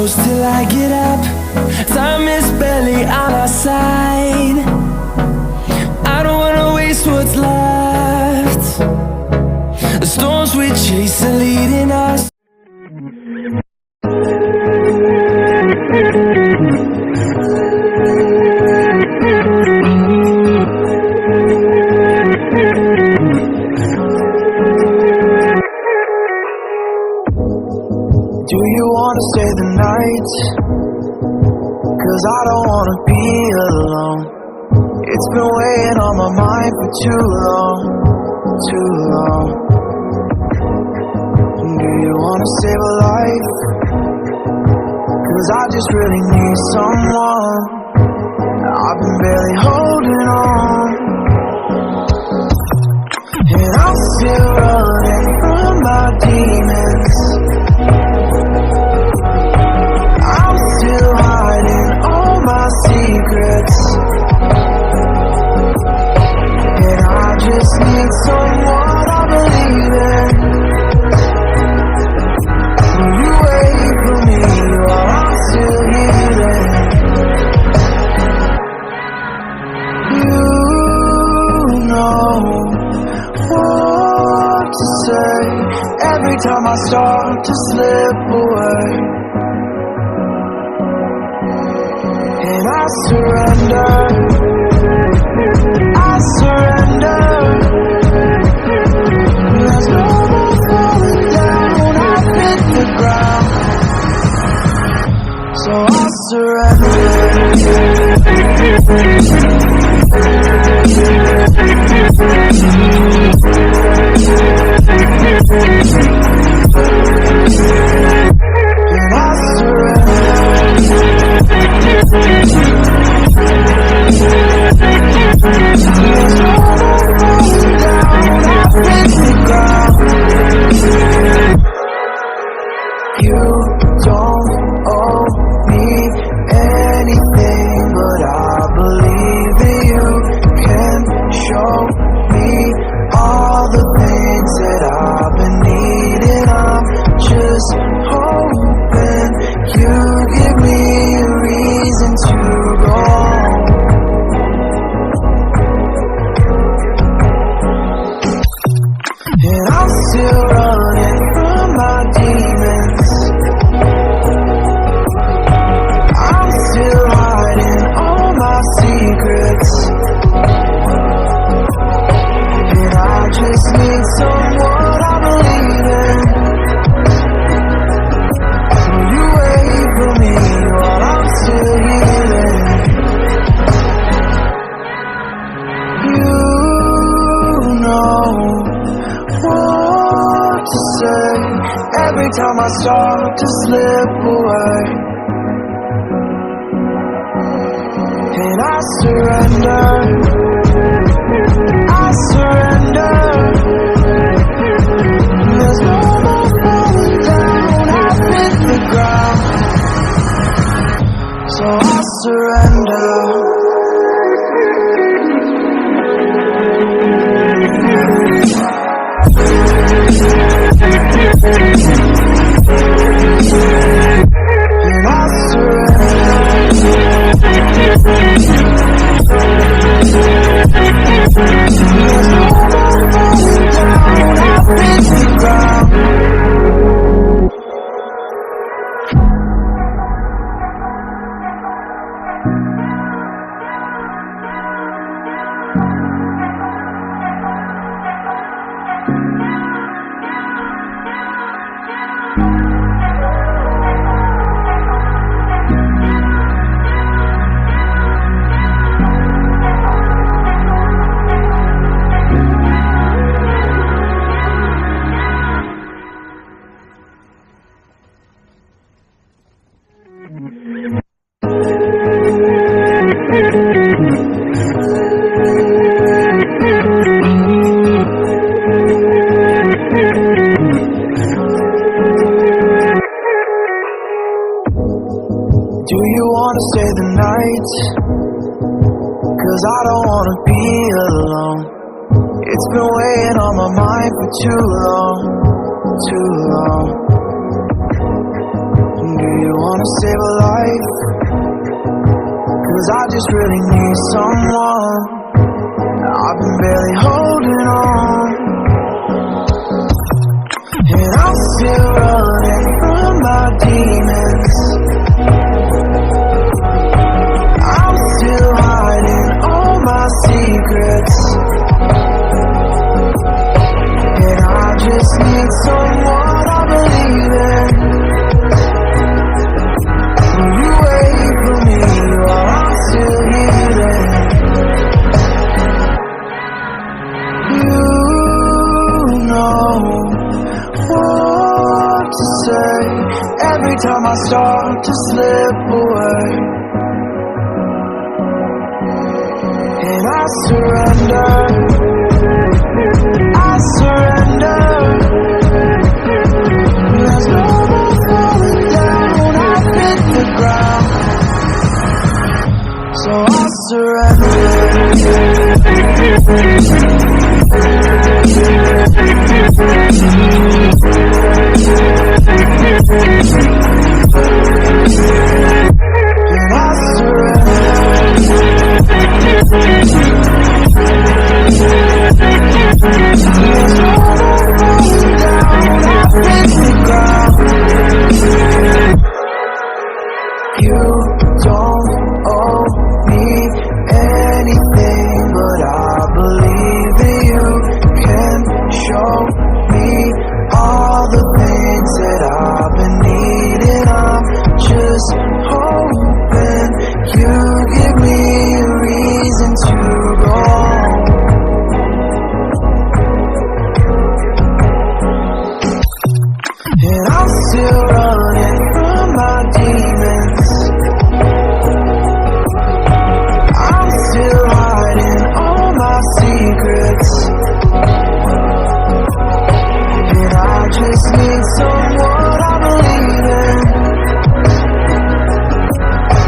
close till I get up. Time is barely on our side. I don't wanna waste what's left. The storms we chase are leading us. Do you wanna stay the night? 'Cause I don't wanna be alone. It's been weighing on my mind for too long, too long. Do you wanna save a life? 'Cause I just really need someone. I've been barely holding on, and I'm still running from my demons. I'm still hiding all my secrets, and I just need someone I believe in. Will you wait for me while I'm still healing? You know what to say every time I start to slip away. And I surrender, I surrender. There's no more falling down, I've hit the ground. So I surrender. And I surrender. You don't owe me anything, but I believe that you can show me all the things that I've been needing. I'm just hoping you give me a reason to go on. And I'm still running from my demons. I'm still hiding all my secrets, and I just need someone I believe in. Will you wait for me while I'm still healing? You know what to say every time I start to slip away. And I surrender, I surrender. There's no more falling down, I've hit the ground. So I surrender. And I surrender. There's no more falling down, I've hit the ground. Do you wanna stay the night? 'Cause I don't wanna be alone. It's been weighing on my mind for too long, too long. Do you wanna save a life? 'Cause I just really need someone. I've been barely holding on, and I'm still running from my demons. I'm still hiding all my secrets, and I just need someone I believe in. Will you wait for me while I'm still healing? You know what to say every time I start to slip away, and I surrender. I surrender. There's no more falling down. I've hit the ground, so I surrender. And I You don't owe me anything, but I believe that you can show me all the things that I've been needing. I'm just hoping you give me a reason to go on. And I'm still running from my demons. I'm still hiding all my secrets, and I just need someone I believe in.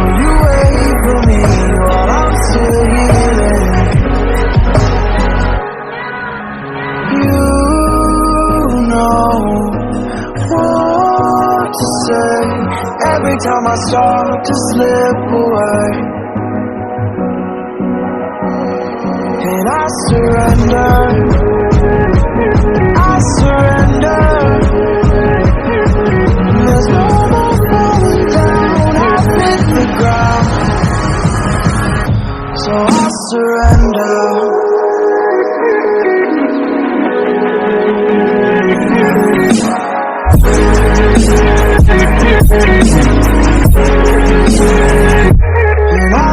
Will you wait for me while I'm still healing? You know what to say every time I start to slip away, and I surrender. I surrender. There's no more falling down. I've hit the ground, so I surrender. And I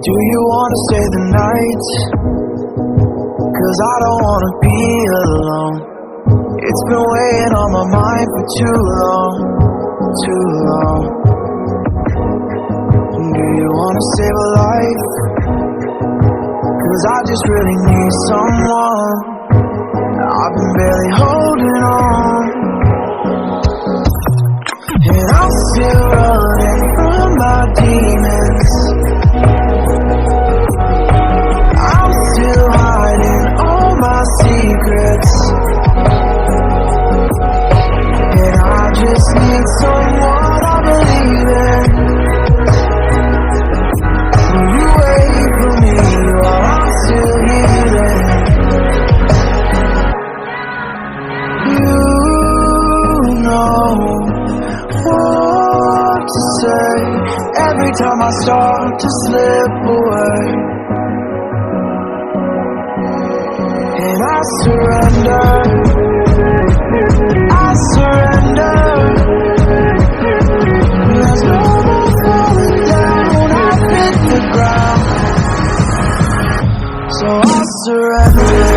Do you wanna stay the night? 'Cause I don't wanna be alone. It's been weighing on my mind for too long, too long. Do you wanna save a life? 'Cause I just really need someone. I've been barely holding on, and I'm still running from my demons. I'm still hiding all my secrets, and I just need someone I believe in. Will you wait for me while I'm still healing? every time I start to slip away. And I surrender, I surrender. There's no more falling down, I've hit the ground. So I surrender.